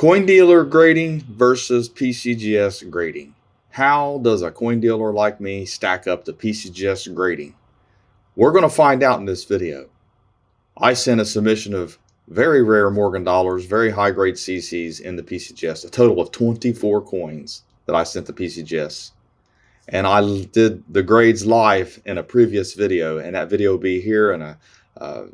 Coin dealer grading versus PCGS grading. How does a coin dealer like me stack up to PCGS grading? We're going to find out in this video. I sent a submission of very rare Morgan dollars, very high grade CCs in the PCGS, a total of 24 coins that I sent to PCGS. And I did the grades live in a previous video, and that video will be here in a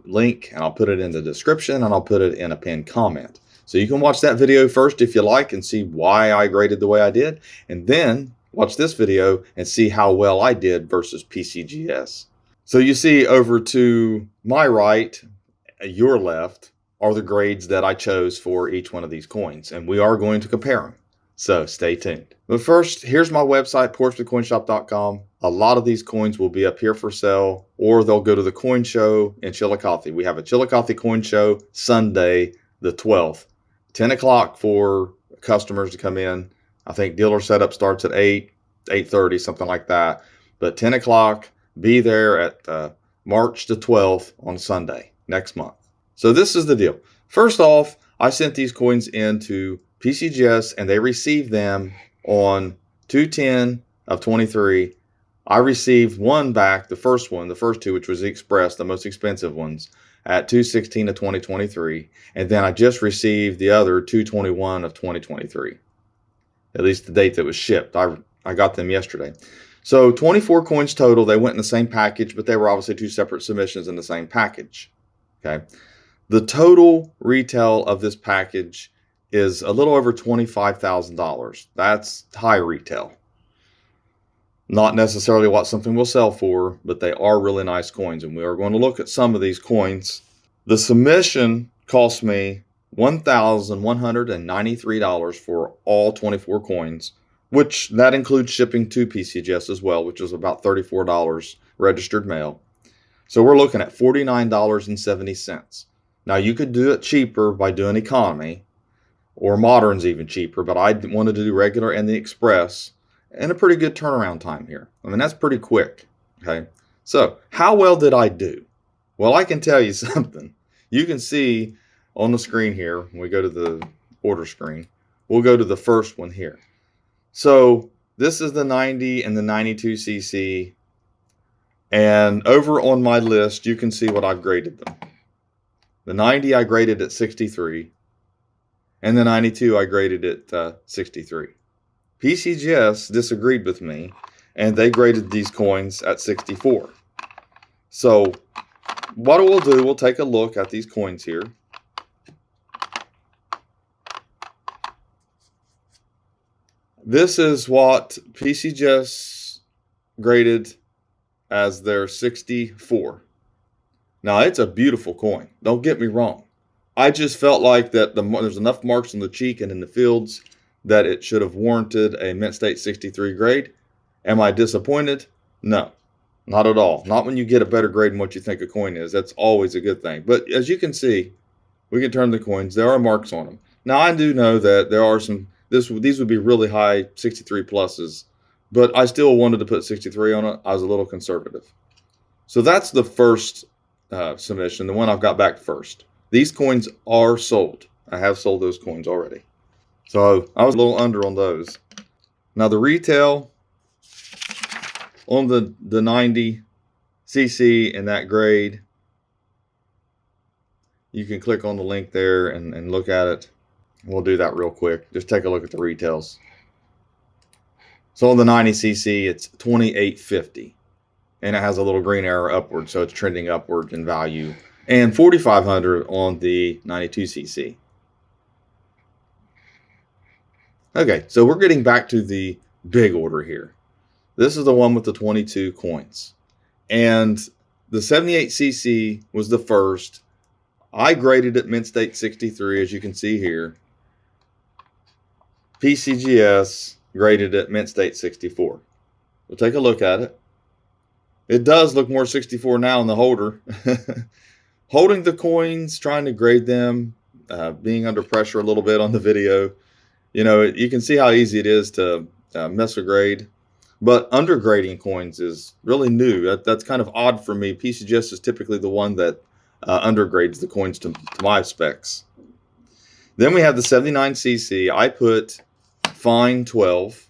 link, and I'll put it in the description, and I'll put it in a pinned comment. So you can watch that video first if you like and see why I graded the way I did, and then watch this video and see how well I did versus PCGS. So you see over to my right, your left, are the grades that I chose for each one of these coins, and we are going to compare them. So stay tuned. But first, here's my website, portsmouthcoinshop.com. A lot of these coins will be up here for sale, or they'll go to the coin show in Chillicothe. We have a Chillicothe coin show Sunday, the 12th. 10 o'clock for customers to come in. I think dealer setup starts at 8:30, something like that. But 10 o'clock, be there at March the 12th on Sunday, next month. So this is the deal. First off, I sent these coins into PCGS, and they received them on 2/10 of 23. I received one back, the first two, which was the Express, the most expensive ones, at 2/16 of 2023. And then I just received the other 2/21 of 2023, at least the date that was shipped. I got them yesterday. So 24 coins total. They went in the same package, but they were obviously two separate submissions in the same package. Okay. The total retail of this package is a little over $25,000. That's high retail. Not necessarily what something will sell for, but they are really nice coins, and we are going to look at some of these coins. The submission cost me $1,193 for all 24 coins, which that includes shipping to PCGS as well, which is about $34 registered mail. So we're looking at $49.70. Now you could do it cheaper by doing economy, or modern's even cheaper, but I wanted to do regular and the Express, and a pretty good turnaround time here. I mean, that's pretty quick. Okay. So how well did I do? Well, I can tell you something. You can see on the screen here, when we go to the order screen, we'll go to the first one here. So this is the 90 and the 92 CC. And over on my list, you can see what I've graded them. The 90 I graded at 63. And the 92 I graded at 63. PCGS disagreed with me, and they graded these coins at 64. So what we'll do, we'll take a look at these coins here. This is what PCGS graded as their 64. Now, it's a beautiful coin. Don't get me wrong. I just felt like that there's enough marks on the cheek and in the fields that it should have warranted a Mint State 63 grade. Am I disappointed? No, not at all. Not when you get a better grade than what you think a coin is. That's always a good thing. But as you can see, we can turn the coins. There are marks on them. Now, I do know that there are some, these would be really high 63 pluses, but I still wanted to put 63 on it. I was a little conservative. So that's the first submission, the one I've got back first. These coins are sold. I have sold those coins already. So I was a little under on those. Now the retail on the 90 CC in that grade, you can click on the link there and look at it. We'll do that real quick. Just take a look at the retails. So on the 90 CC, it's $28.50. And it has a little green arrow upward, so it's trending upward in value. And $4,500 on the 92 CC. Okay, so we're getting back to the big order here. This is the one with the 22 coins. And the 78 CC was the first. I graded it Mint State 63, as you can see here. PCGS graded it Mint State 64. We'll take a look at it. It does look more 64 now in the holder. Holding the coins, trying to grade them, being under pressure a little bit on the video. You know, you can see how easy it is to miss a grade. But undergrading coins is really new. That's kind of odd for me. PCGS is typically the one that undergrades the coins to my specs. Then we have the 79cc. I put fine 12.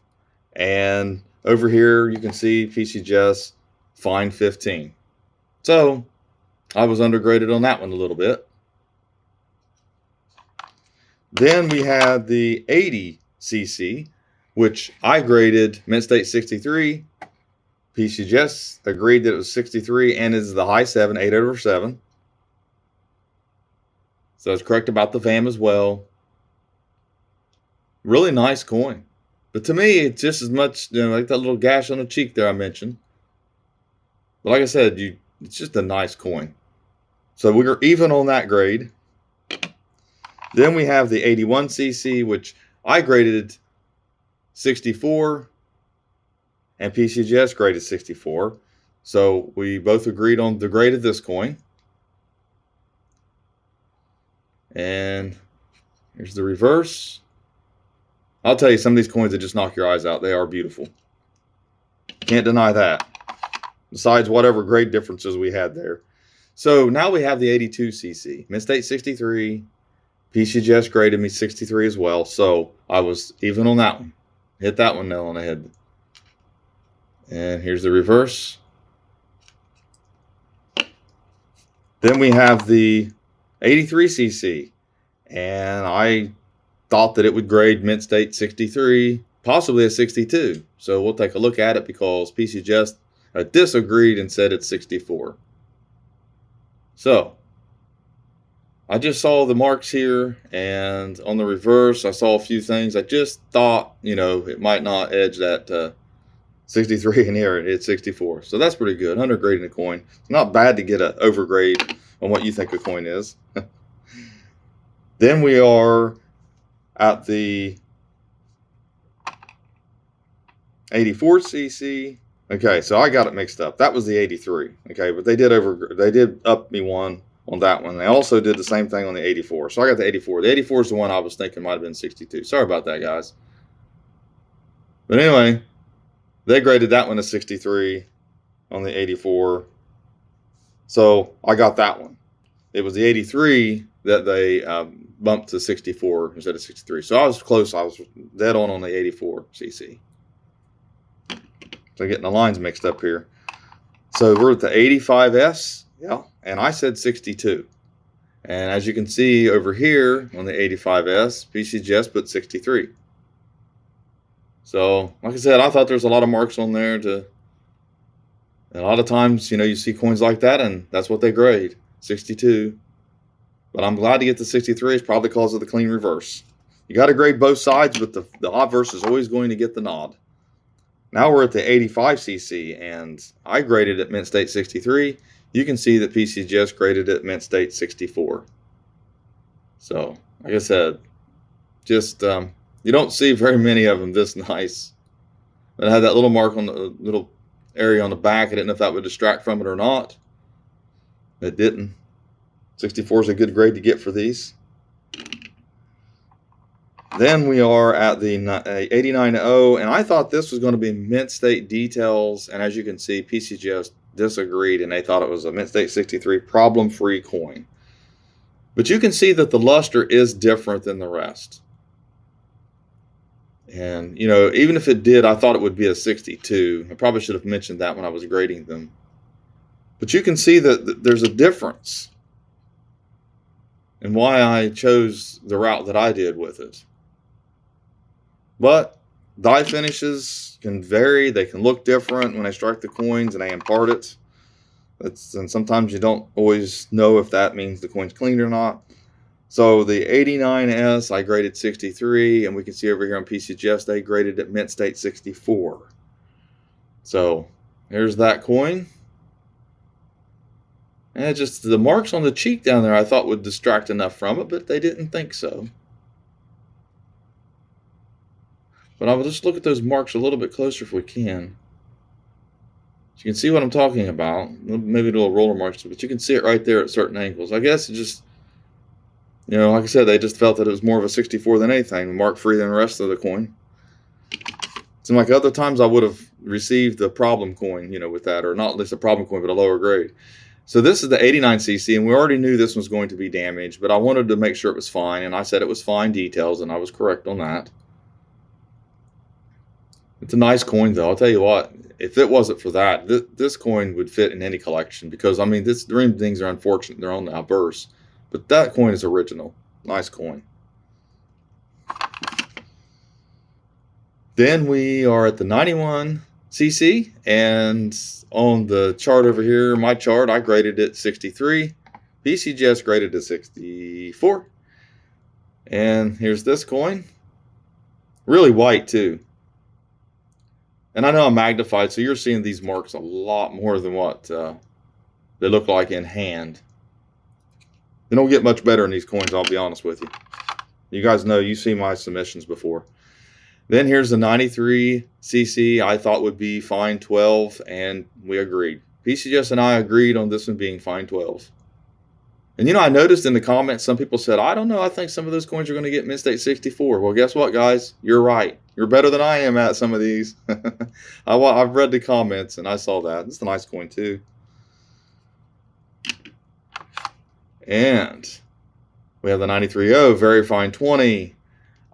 And over here, you can see PCGS fine 15. So I was undergraded on that one a little bit. Then we had the 80cc, which I graded Mint State 63. PCGS agreed that it was 63 and is the high 7, 8/7. So it's correct about the VAM as well. Really nice coin. But to me, it's just as much, like that little gash on the cheek there I mentioned. But like I said, it's just a nice coin. So we were even on that grade. Then we have the 81cc, which I graded 64, and PCGS graded 64. So we both agreed on the grade of this coin. And here's the reverse. I'll tell you, some of these coins that just knock your eyes out. They are beautiful. Can't deny that. Besides whatever grade differences we had there. So now we have the 82cc. Mint State 63. PCGS graded me 63 as well. So I was even on that one. Hit that one nail on the head. And here's the reverse. Then we have the 83cc. And I thought that it would grade Mint State 63, possibly a 62. So we'll take a look at it because PCGS disagreed and said it's 64. So I just saw the marks here, and on the reverse, I saw a few things. I just thought, it might not edge that 63 in here. It's 64. So that's pretty good. Undergrading a coin. It's not bad to get an overgrade on what you think a coin is. Then we are at the 84cc. Okay, so I got it mixed up. That was the 83. Okay, but they did up me one on that one. They also did the same thing on the 84. So I got the 84. The 84 is the one I was thinking might have been 62. Sorry about that, guys. But anyway, they graded that one as 63 on the 84. So I got that one. It was the 83 that they bumped to 64 instead of 63. So I was close. I was dead on the 84cc. So getting the lines mixed up here. So we're at the 85S. Yeah. And I said 62. And as you can see over here on the 85S, PCGS put 63. So, like I said, I thought there's a lot of marks on there. And a lot of times, you see coins like that, and that's what they grade, 62. But I'm glad to get the 63. It's probably because of the clean reverse. You got to grade both sides, but the obverse is always going to get the nod. Now we're at the 85cc, and I graded at Mint State 63. You can see that PCGS graded at Mint State 64. So, like I said, just you don't see very many of them this nice. But I had that little mark on the little area on the back. I didn't know if that would distract from it or not. It didn't. 64 is a good grade to get for these. Then we are at the 89.0, and I thought this was going to be Mint State details, and as you can see, PCGS disagreed, and they thought it was a Mint State 63 problem-free coin. But you can see that the luster is different than the rest. And, even if it did, I thought it would be a 62. I probably should have mentioned that when I was grading them. But you can see that there's a difference in why I chose the route that I did with it. But die finishes can vary. They can look different when I strike the coins and I impart it. And sometimes you don't always know if that means the coin's clean or not. So the 89S, I graded 63, and we can see over here on PCGS, they graded at Mint State 64. So here's that coin. And just the marks on the cheek down there I thought would distract enough from it, but they didn't think so. But I will just look at those marks a little bit closer if we can. So you can see what I'm talking about. Maybe little roller marks, but you can see it right there at certain angles. I guess it just, like I said, they just felt that it was more of a 64 than anything, mark free than the rest of the coin. Seemed like other times I would have received the problem coin, with that, or not at least a problem coin, but a lower grade. So this is the 89cc, and we already knew this was going to be damaged, but I wanted to make sure it was fine, and I said it was fine details, and I was correct on that. It's a nice coin, though. I'll tell you what, if it wasn't for that, this coin would fit in any collection, because, I mean, the rim things are unfortunate. They're on the obverse, but that coin is original. Nice coin. Then we are at the 91cc, and on the chart over here, my chart, I graded it 63. PCGS graded it 64. And here's this coin. Really white, too. And I know I'm magnified, so you're seeing these marks a lot more than what they look like in hand. They don't get much better in these coins, I'll be honest with you. You guys know, you've seen my submissions before. Then here's the 93cc. I thought would be fine 12, and we agreed. PCGS and I agreed on this one being fine 12. And, you know, I noticed in the comments, some people said, I don't know, I think some of those coins are going to get Mint State 64. Well, guess what, guys? You're right. You're better than I am at some of these. I've read the comments, and I saw that. It's a nice coin, too. And we have the 93.0, very fine 20.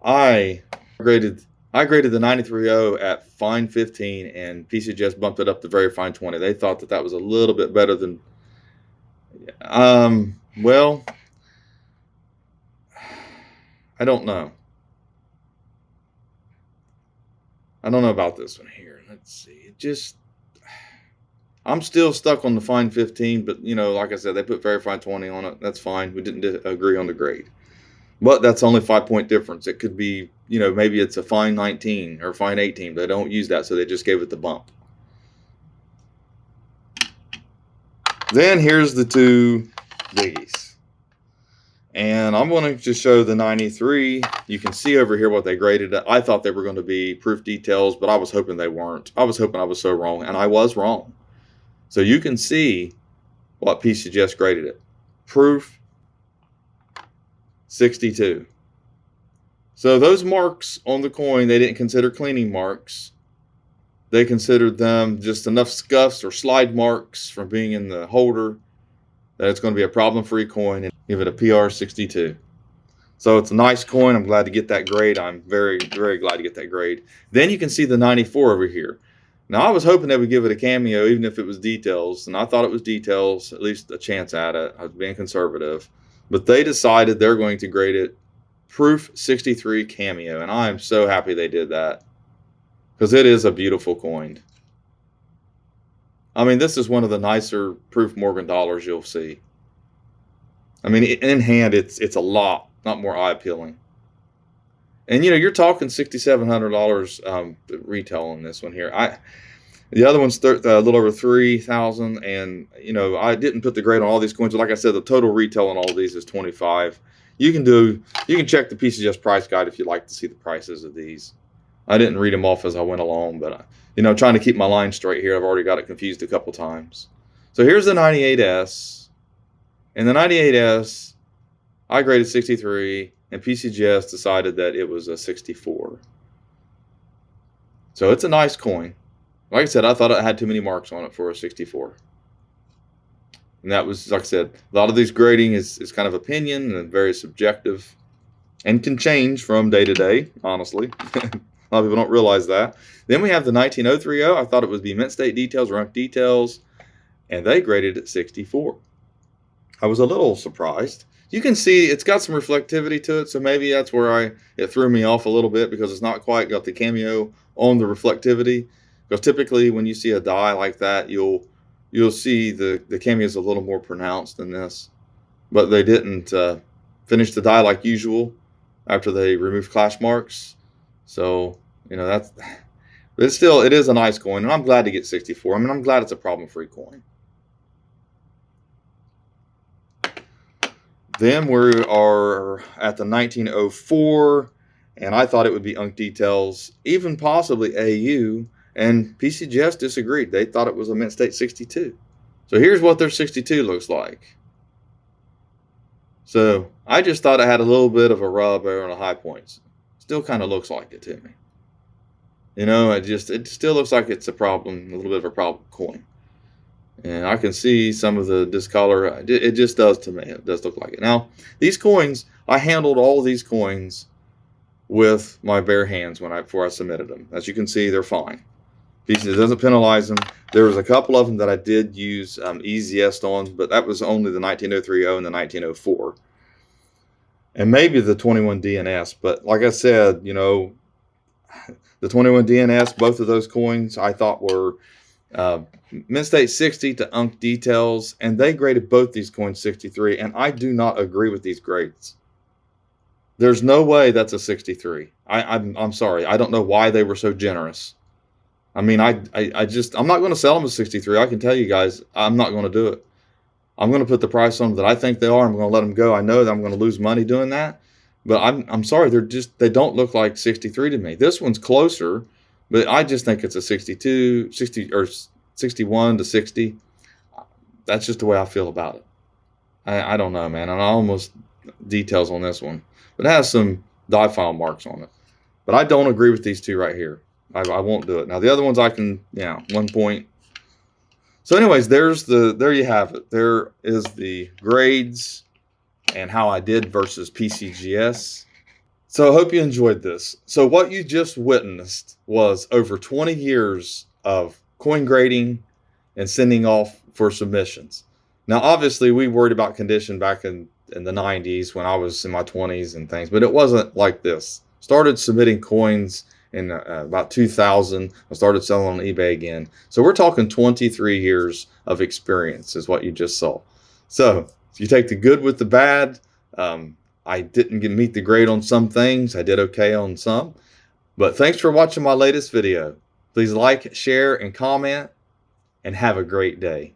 I graded the 93.0 at fine 15, and PCGS bumped it up to very fine 20. They thought that that was a little bit better than, well, I don't know. I don't know about this one here. Let's see. I'm still stuck on the fine 15, but, you know, like I said, they put very fine 20 on it. That's fine. We didn't agree on the grade. But that's only 5-point difference. It could be, you know, maybe it's a fine 19 or fine 18. They don't use that, so they just gave it the bump. Then here's the two biggies. And I'm going to just show the 93. You can see over here what they graded it. I thought they were going to be proof details, but I was hoping they weren't. I was hoping I was so wrong, and I was wrong. So you can see what PCGS graded it. Proof 62. So those marks on the coin, they didn't consider cleaning marks. They considered them just enough scuffs or slide marks from being in the holder that it's going to be a problem-free coin, and give it a PR 62. So it's a nice coin. I'm glad to get that grade. I'm very, very glad to get that grade. Then you can see the 94 over here. Now, I was hoping they would give it a cameo, even if it was details, and I thought it was details, at least a chance at it. I was being conservative. But they decided they're going to grade it Proof 63 Cameo, and I am so happy they did that, because it is a beautiful coin. I mean, this is one of the nicer Proof Morgan dollars you'll see. I mean, in hand, it's a lot more eye-appealing. And, you know, you're talking $6,700 retail on this one here. The other one's a little over $3,000, and, you know, I didn't put the grade on all these coins, but like I said, the total retail on all of these is $25. You can check the PCGS price guide if you'd like to see the prices of these. I didn't read them off as I went along, but, you know, trying to keep my line straight here, I've already got it confused a couple times. So here's the 98S, and the 98S, I graded 63, and PCGS decided that it was a 64. So it's a nice coin. Like I said, I thought it had too many marks on it for a 64. And that was, like I said, a lot of these grading is kind of opinion and very subjective and can change from day to day, honestly. A lot of people don't realize that. Then we have the 19030. I thought it would be Mint State details or Unk details, and they graded it 64. I was a little surprised. You can see it's got some reflectivity to it, so maybe that's where it threw me off a little bit, because it's not quite got the cameo on the reflectivity. Because typically when you see a die like that, you'll see the cameo is a little more pronounced than this. But they didn't finish the die like usual after they removed clash marks. So, you know, but it is a nice coin, and I'm glad to get 64. I mean, I'm glad it's a problem-free coin. Then we are at the 1904, and I thought it would be Unk details, even possibly AU, and PCGS disagreed. They thought it was a Mint State 62. So here's what their 62 looks like. So I just thought it had a little bit of a rub there on the high points. Still kind of looks like it to me. You know, it still looks like it's a little bit of a problem coin. And I can see some of the discolor. It just does to me. It does look like it. Now, these coins, I handled all these coins with my bare hands before I submitted them. As you can see, they're fine. It doesn't penalize them. There was a couple of them that I did use easiest on, but that was only the 19030 and the 1904. And maybe the 21 DNS. But like I said, you know, the 21 DNS, both of those coins I thought were Mint State 60 to Unk Details, and they graded both these coins 63, and I do not agree with these grades. There's no way that's a 63. I'm sorry. I don't know why they were so generous. I mean, I'm not going to sell them as 63. I can tell you guys, I'm not going to do it. I'm going to put the price on them that I think they are. I'm going to let them go. I know that I'm going to lose money doing that, but I'm sorry. They don't look like 63 to me. This one's closer, but I just think it's a 62, 60 or 61 to 60. That's just the way I feel about it. I don't know, man. And I almost details on this one, but it has some die file marks on it. But I don't agree with these two right here. I won't do it. Now the other ones I can, 1 point. So anyways, there you have it. There is the grades and how I did versus PCGS. So I hope you enjoyed this. So what you just witnessed was over 20 years of coin grading and sending off for submissions. Now, obviously, we worried about condition back in the 90s when I was in my 20s and things, but it wasn't like this. Started submitting coins in about 2000. I started selling on eBay again. So we're talking 23 years of experience is what you just saw. So if you take the good with the bad, I didn't meet the grade on some things. I did okay on some. But thanks for watching my latest video. Please like, share, and comment, and have a great day.